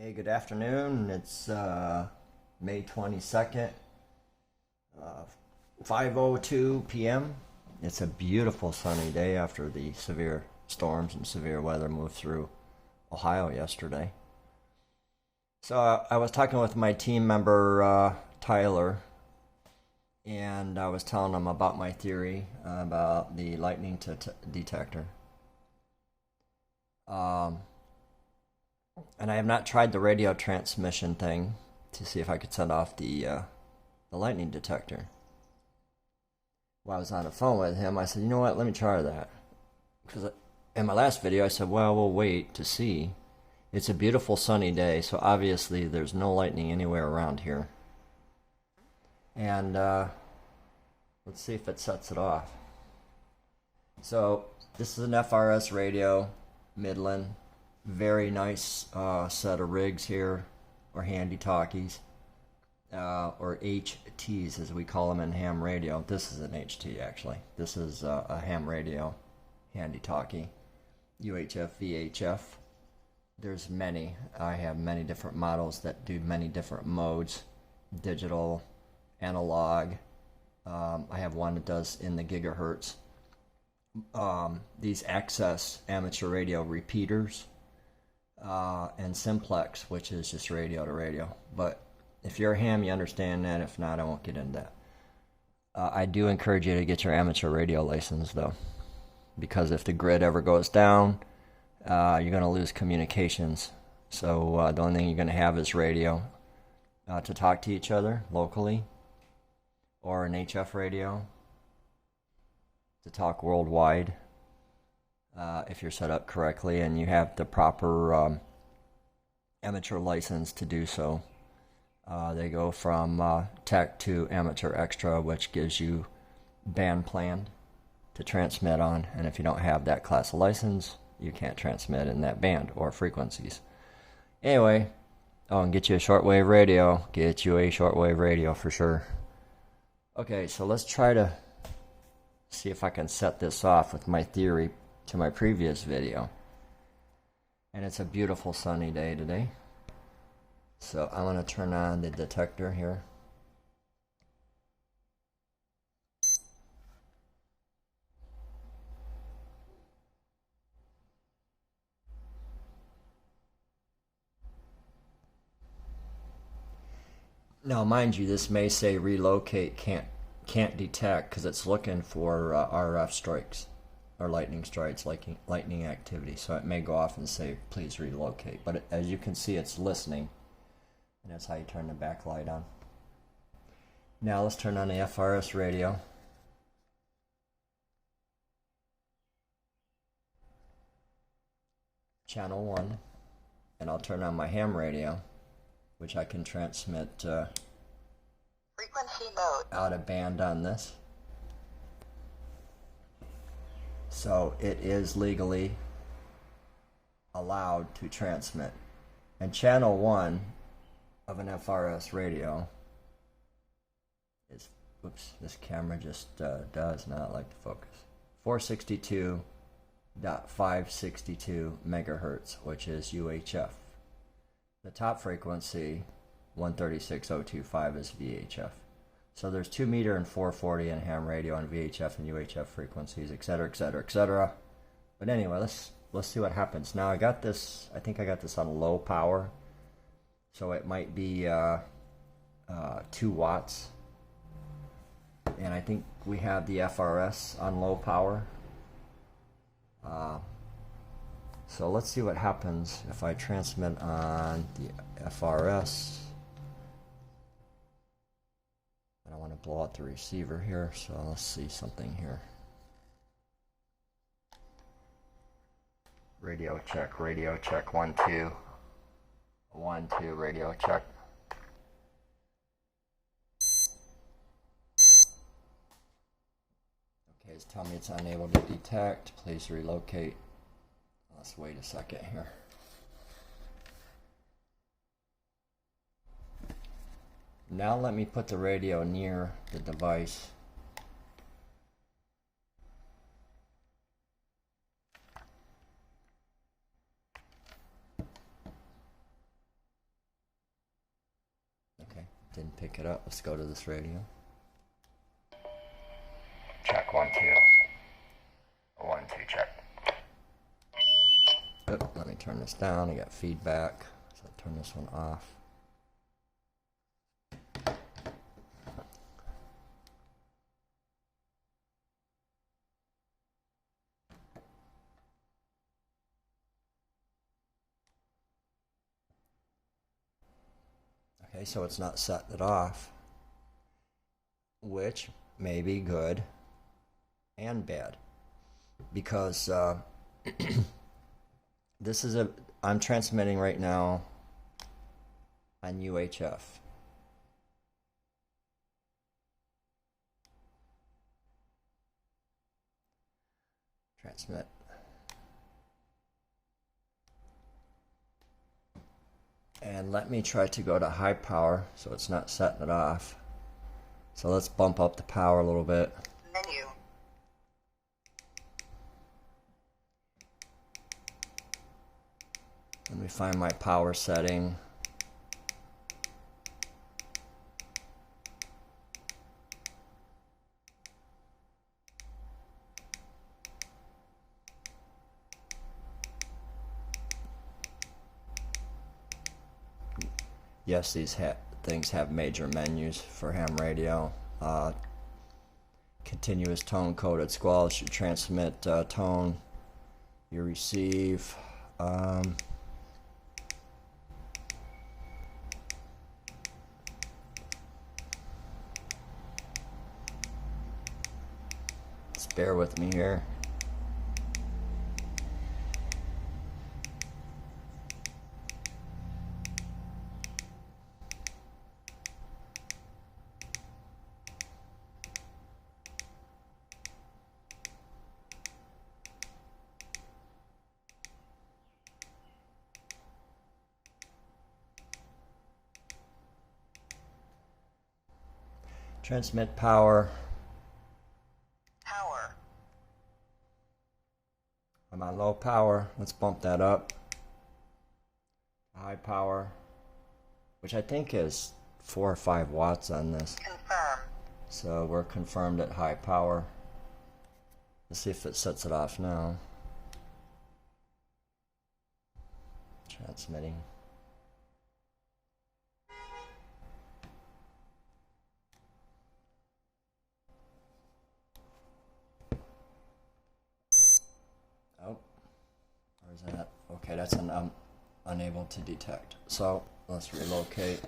Hey, good afternoon. It's May 22nd, 5:02 p.m. It's a beautiful sunny day after the severe storms and severe weather moved through Ohio yesterday. So I was talking with my team member, Tyler, and I was telling him about my theory about the lightning detector. And I have not tried the radio transmission thing to see if I could set off the lightning detector. While I was on the phone with him, I said, you know what, let me try that. Because in my last video, I said, well, we'll wait to see. It's a beautiful sunny day, so obviously there's no lightning anywhere around here. And let's see if it sets it off. So this is an FRS radio, Midland. Very nice set of rigs here, or handy talkies, or HTs as we call them in ham radio. This is an HT actually. This is a ham radio, handy talkie, UHF, VHF. There's many. I have many different models that do many different modes, digital, analog. I have one that does in the gigahertz. These Access amateur radio repeaters. And simplex, which is just radio to radio. But if you're a ham, you understand that. If not, I won't get into that. I do encourage you to get your amateur radio license, though, because if the grid ever goes down, you're going to lose communications. So the only thing you're going to have is radio to talk to each other locally, or an HF radio to talk worldwide. If you're set up correctly and you have the proper amateur license to do so. They go from tech to amateur extra, which gives you band plan to transmit on, and if you don't have that class of license, you can't transmit in that band or frequencies. Anyway, and get you a shortwave radio. Get you a shortwave radio for sure. Okay, so let's try to see if I can set this off with my theory to my previous video. And it's a beautiful sunny day today. So I'm going to turn on the detector here. Now mind you, this may say relocate can't detect because it's looking for RF strikes. Or lightning strikes, lightning activity. So it may go off and say, please relocate. But as you can see, it's listening. And that's how you turn the backlight on. Now let's turn on the FRS radio. Channel 1. And I'll turn on my ham radio, which I can transmit frequency mode out of band on this. So it is legally allowed to transmit. And channel 1 of an FRS radio is, oops, this camera just does not like to focus. 462.562 megahertz, which is UHF. The top frequency, 136.025, is VHF. So there's 2 meter and 440 in ham radio and VHF and UHF frequencies, etc., etc., etc. But anyway, let's see what happens. Now I got this. I think I got this on low power, so it might be 2 watts. And I think we have the FRS on low power. So let's see what happens if I transmit on the FRS. I don't want to blow out the receiver here, so let's see something here. Radio check, 1 2. 1 2, radio check. Okay, it's telling me it's unable to detect. Please relocate. Let's wait a second here. Now let me put the radio near the device. didn't pick it up. Let's go to this radio. Check 1 2. 1 2 check. Oop, let me turn this down. I got feedback, so I turn this one off. Okay, so it's not setting it off, which may be good and bad, because this is I'm transmitting right now on UHF. Transmit. And let me try to go to high power so it's not setting it off. So let's bump up the power a little bit. Menu. Let me find my power setting. Yes, these things have major menus for ham radio. Continuous tone coded squall should transmit tone you receive. Just bear with me here. Transmit power. Power. I'm on low power. Let's bump that up. High power, which I think is 4 or 5 watts on this. Confirm. So we're confirmed at high power. Let's see if it sets it off now. Transmitting. Oh, where's that? Okay, that's an unable to detect. So let's relocate.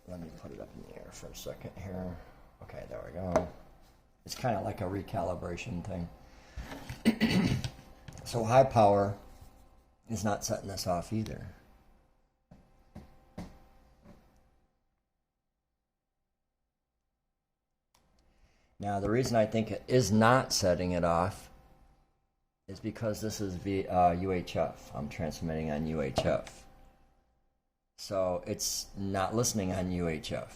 Let me put it up in the air for a second here. Okay, there we go. It's kind of like a recalibration thing. So high power is not setting this off either. Now the reason I think it is not setting it off is because this is UHF. I'm transmitting on UHF. So it's not listening on UHF.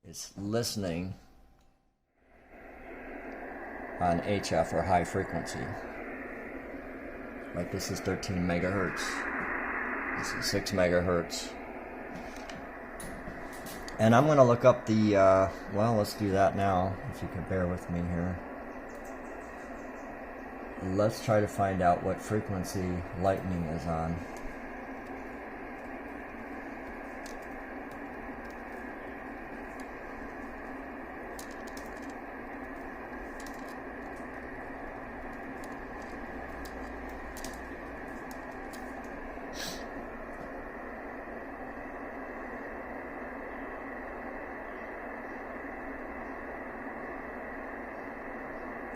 It's listening on HF, or high frequency. Like this is 13 megahertz. This is 6 megahertz. And I'm going to look up the, well, let's do that now, if you could bear with me here. Let's try to find out what frequency lightning is on.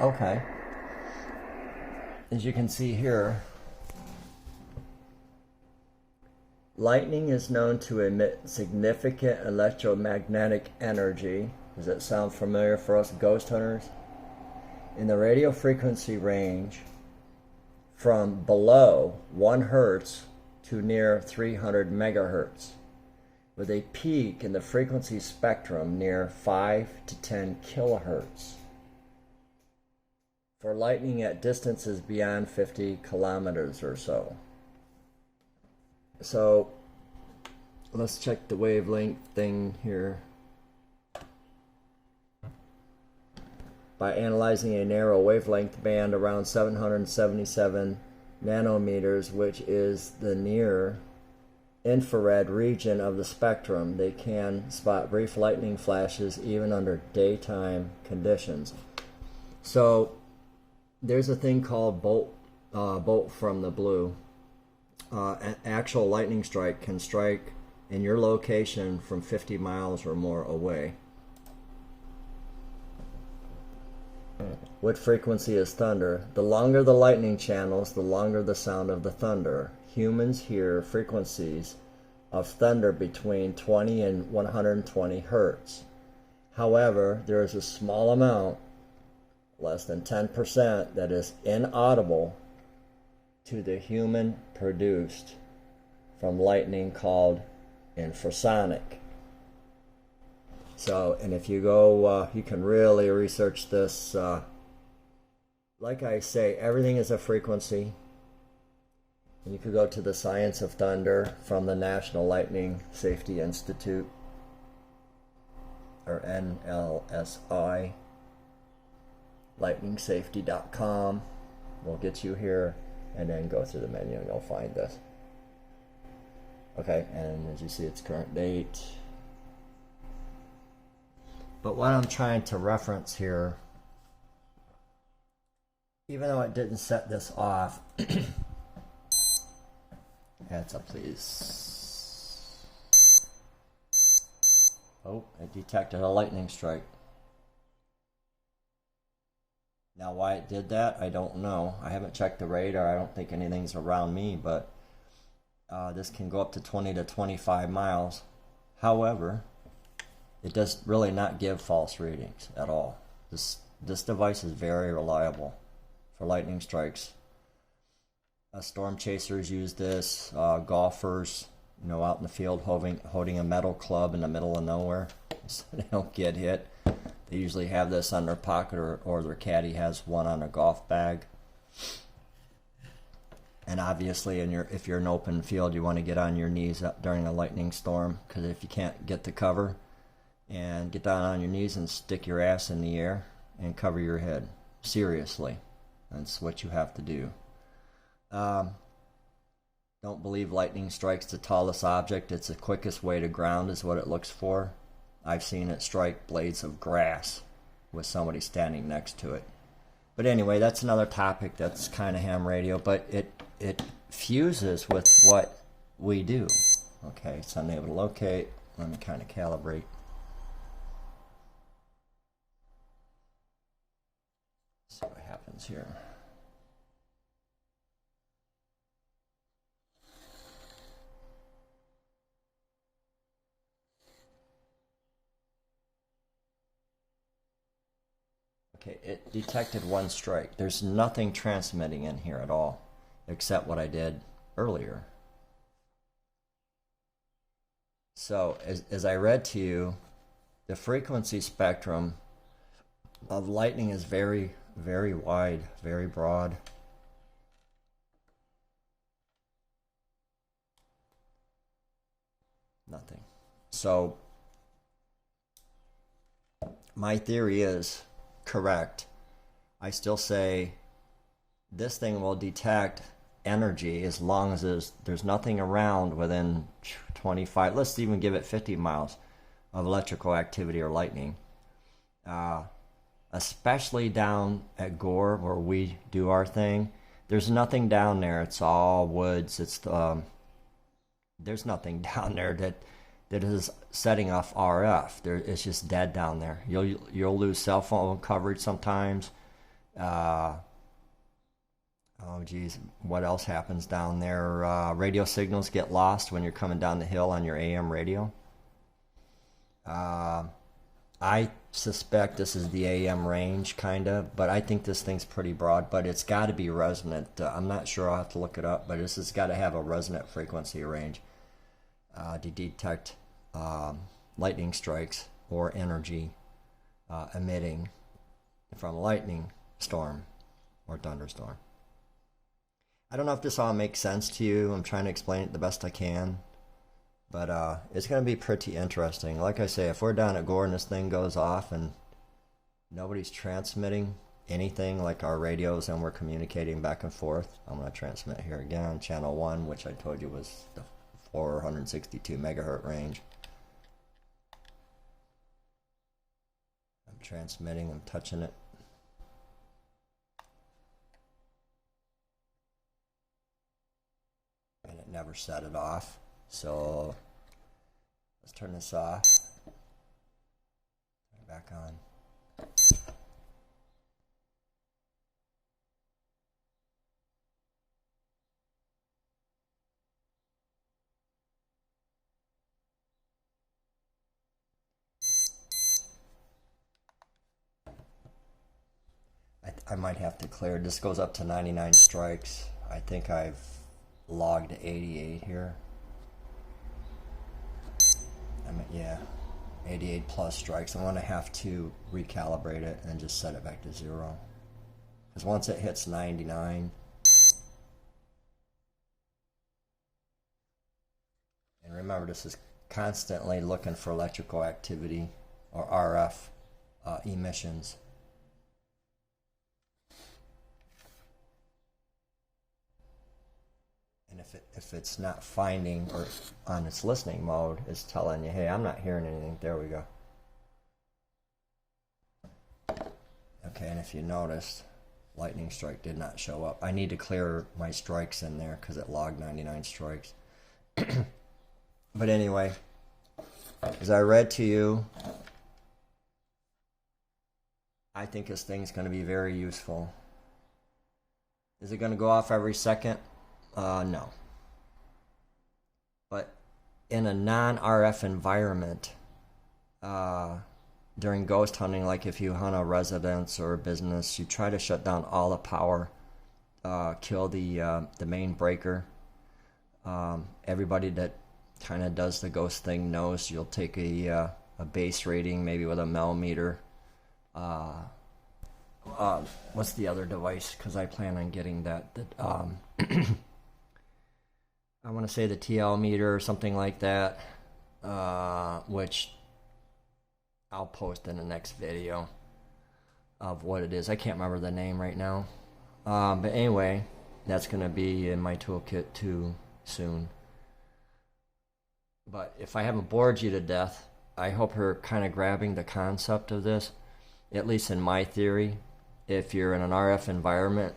Okay, as you can see here, lightning is known to emit significant electromagnetic energy. Does that sound familiar for us ghost hunters? In the radio frequency range from below 1 hertz to near 300 megahertz, with a peak in the frequency spectrum near 5 to 10 kilohertz for lightning at distances beyond 50 kilometers or so. So let's check the wavelength thing here. By analyzing a narrow wavelength band around 777 nanometers, which is the near infrared region of the spectrum, they can spot brief lightning flashes even under daytime conditions. So there's a thing called bolt from the blue. An actual lightning strike can strike in your location from 50 miles or more away. What frequency is thunder? The longer the lightning channels, the longer the sound of the thunder. Humans hear frequencies of thunder between 20 and 120 hertz. However, there is a small amount, less than 10%, that is inaudible to the human produced from lightning, called infrasonic. So, and if you go, you can really research this. Like I say, everything is a frequency. You could go to the Science of Thunder from the National Lightning Safety Institute, or NLSI, lightningsafety.com. We'll get you here, and then go through the menu and you'll find this. Okay, and as you see, it's current date. But what I'm trying to reference here, even though it didn't set this off, heads up please. Oh, it detected a lightning strike. Now why it did that, I don't know. I haven't checked the radar. I don't think anything's around me, but this can go up to 20 to 25 miles. However, it does really not give false readings at all. This device is very reliable for lightning strikes. Storm chasers use this. Golfers, out in the field holding a metal club in the middle of nowhere so they don't get hit. They usually have this on their pocket, or their caddy has one on a golf bag. And obviously, if you're in an open field, you want to get on your knees during a lightning storm, because if you can't get the cover, and get down on your knees and stick your ass in the air and cover your head. Seriously. That's what you have to do. Don't believe lightning strikes the tallest object. It's the quickest way to ground is what it looks for. I've seen it strike blades of grass with somebody standing next to it. But anyway, that's another topic. That's kind of ham radio, but it fuses with what we do. Okay, so I'm able to locate. Let me kind of calibrate. See what happens here. Okay, it detected one strike. There's nothing transmitting in here at all, except what I did earlier. So, as I read to you, the frequency spectrum of lightning is very, very wide, very broad. Nothing. So, my theory is correct. I still say this thing will detect energy as long as there's nothing around within 25, let's even give it 50 miles of electrical activity or lightning. Especially down at Gore, where we do our thing, there's nothing down there. It's all woods. There's nothing down there that is setting off RF. It's just dead down there. You'll lose cell phone coverage sometimes. Oh geez, what else happens down there? Radio signals get lost when you're coming down the hill on your AM radio. I suspect this is the AM range, kind of, but I think this thing's pretty broad, but it's got to be resonant. I'm not sure, I'll have to look it up, but this has got to have a resonant frequency range to detect lightning strikes or energy emitting from a lightning storm or thunderstorm. I don't know if this all makes sense to you. I'm trying to explain it the best I can. But it's going to be pretty interesting. Like I say, if we're down at Gore and this thing goes off and nobody's transmitting anything like our radios and we're communicating back and forth, I'm going to transmit here again. Channel 1, which I told you was the 462 megahertz range. I'm transmitting, I'm touching it. And it never set it off. So let's turn this off. Turn it back on. I might have to clear. This goes up to 99 strikes. I think I've logged 88 here. Yeah, 88 plus strikes. I'm going to have to recalibrate it and just set it back to 0. Because once it hits 99, and remember this is constantly looking for electrical activity or RF emissions. And if it's not finding or on its listening mode, it's telling you, hey, I'm not hearing anything. There we go. Okay, and if you noticed, lightning strike did not show up. I need to clear my strikes in there because it logged 99 strikes. But anyway, as I read to you, I think this thing's going to be very useful. Is it going to go off every second? No. But in a non-RF environment, during ghost hunting, like if you hunt a residence or a business, you try to shut down all the power, kill the main breaker. Everybody that kind of does the ghost thing knows you'll take a base rating, maybe with a millimeter. What's the other device? Because I plan on getting that I want to say the TL meter or something like that, which I'll post in the next video of what it is. I can't remember the name right now. But anyway, that's going to be in my toolkit too soon. But if I haven't bored you to death, I hope you're kind of grabbing the concept of this, at least in my theory. If you're in an RF environment,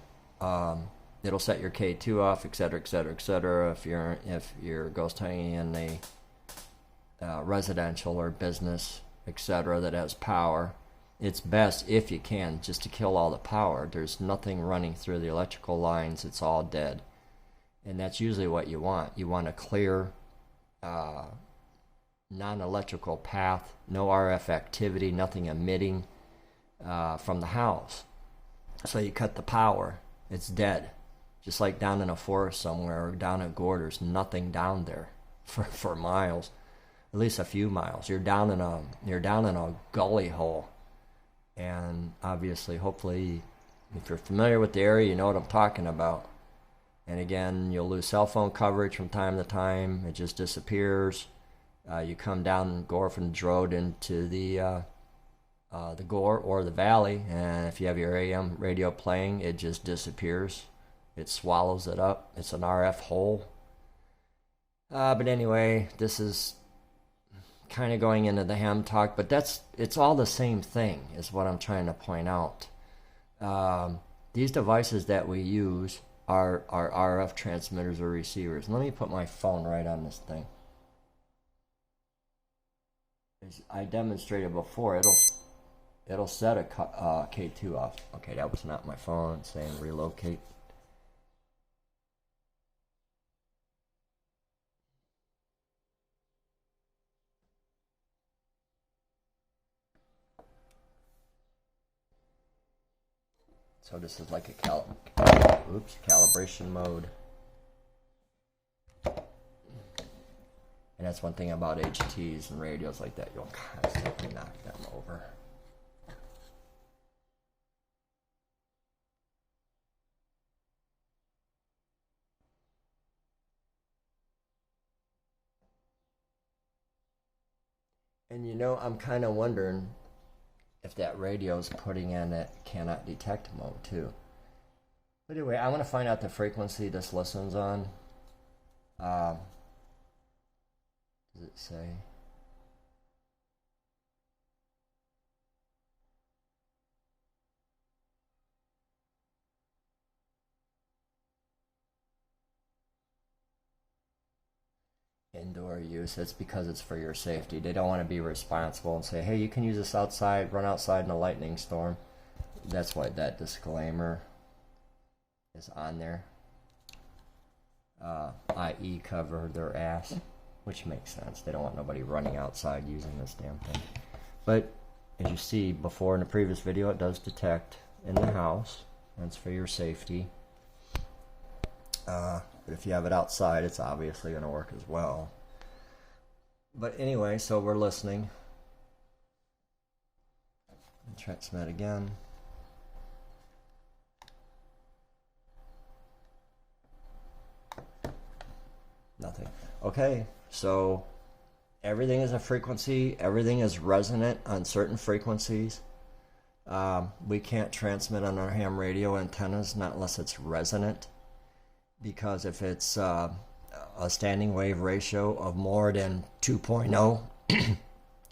it'll set your K2 off, etc., etc., etc. If you're ghost hunting in a residential or business, etc., that has power, it's best, if you can, just to kill all the power. There's nothing running through the electrical lines. It's all dead. And that's usually what you want. You want a clear, non-electrical path, no RF activity, nothing emitting from the house. So you cut the power. It's dead. Just like down in a forest somewhere or down at Gore, there's nothing down there for miles, at least a few miles. You're down in a gully hole. And obviously, hopefully, if you're familiar with the area, you know what I'm talking about. And again, you'll lose cell phone coverage from time to time. It just disappears. You come down Gore from the road into the Gore or the valley, and if you have your AM radio playing, it just disappears. It swallows it up. It's an RF hole. But anyway, this is kind of going into the ham talk, but it's all the same thing is what I'm trying to point out. These devices that we use are RF transmitters or receivers. Let me put my phone right on this thing. As I demonstrated before, it'll set a K2 off. Okay, that was not my phone. It's saying relocate. So this is like a calibration mode. And And that's one thing about HTs and radios like that, you'll constantly knock them over. And you know, I'm kind of wondering if that radio is putting in that cannot detect mode too. But anyway, I want to find out the frequency this listens on. Does it say? Indoor use. It's because it's for your safety. They don't want to be responsible and say, hey, you can use this outside, run outside in a lightning storm. That's why that disclaimer is on there. I.e. cover their ass, which makes sense. They don't want nobody running outside using this damn thing. But as you see before in the previous video, it does detect in the house. That's for your safety. But if you have it outside, it's obviously going to work as well. But anyway, so we're listening. Transmit again. Nothing. Okay, so everything is a frequency. Everything is resonant on certain frequencies. We can't transmit on our ham radio antennas, not unless it's resonant. Because if it's a standing wave ratio of more than 2.0,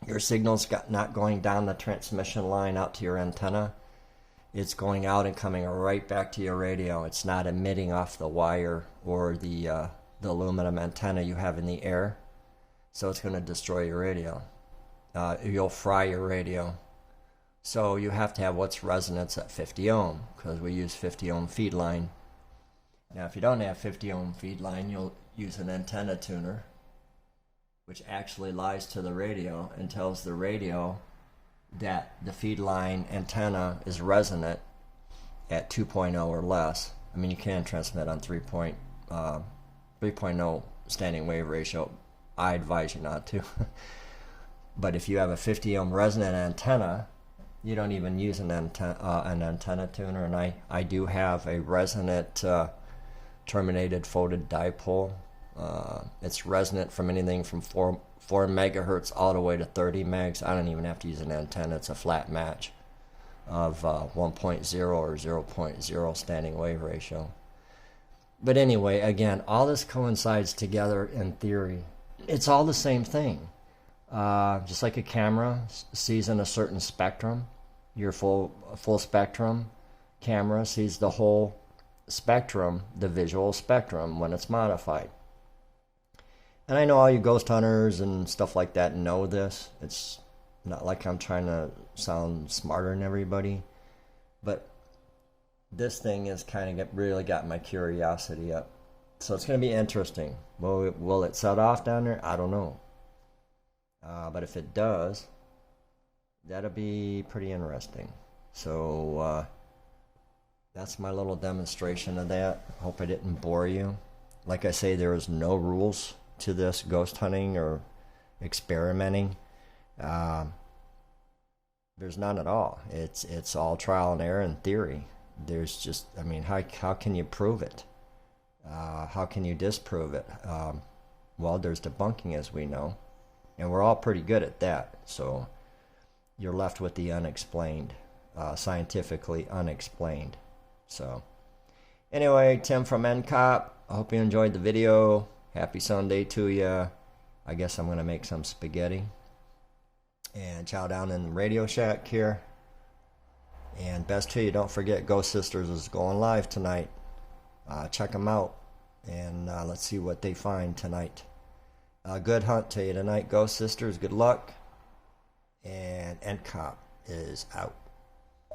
your signal's not going down the transmission line out to your antenna. It's going out and coming right back to your radio. It's not emitting off the wire or the aluminum antenna you have in the air. So it's going to destroy your radio. You'll fry your radio. So you have to have what's resonance at 50 ohm, because we use 50 ohm feed line. Now, if you don't have 50 ohm feed line, you'll use an antenna tuner, which actually lies to the radio and tells the radio that the feed line antenna is resonant at 2.0 or less. I mean, you can transmit on 3.0 standing wave ratio. I advise you not to. But if you have a 50 ohm resonant antenna, you don't even use an antenna tuner. And I do have a resonant terminated folded dipole. It's resonant from anything from 4 megahertz all the way to 30 megs. I don't even have to use an antenna. It's a flat match of 1.0 or 0.0 standing wave ratio. But anyway, again, all this coincides together in theory. It's all the same thing. Just like a camera sees in a certain spectrum, your full spectrum camera sees the whole spectrum, the visual spectrum, when it's modified. And I know all you ghost hunters and stuff like that know this. It's not like I'm trying to sound smarter than everybody, but this thing is kind of really got my curiosity up. So it's going to be interesting. Will it set off down there? I don't know. But if it does, that'll be pretty interesting. So that's my little demonstration of that. Hope I didn't bore you. Like I say, there is no rules to this ghost hunting or experimenting. There's none at all. It's all trial and error and theory. There's just, I mean, how can you prove it? How can you disprove it? Well, there's debunking, as we know, and we're all pretty good at that. So you're left with the unexplained, scientifically unexplained. So anyway, Tim from NCOP, I hope you enjoyed the video. Happy Sunday to you. I guess I'm going to make some spaghetti and chow down in Radio Shack here. And best to you, don't forget, Ghost Sisters is going live tonight. Check them out, and let's see what they find tonight. Good hunt to you tonight, Ghost Sisters. Good luck. And NCOP is out.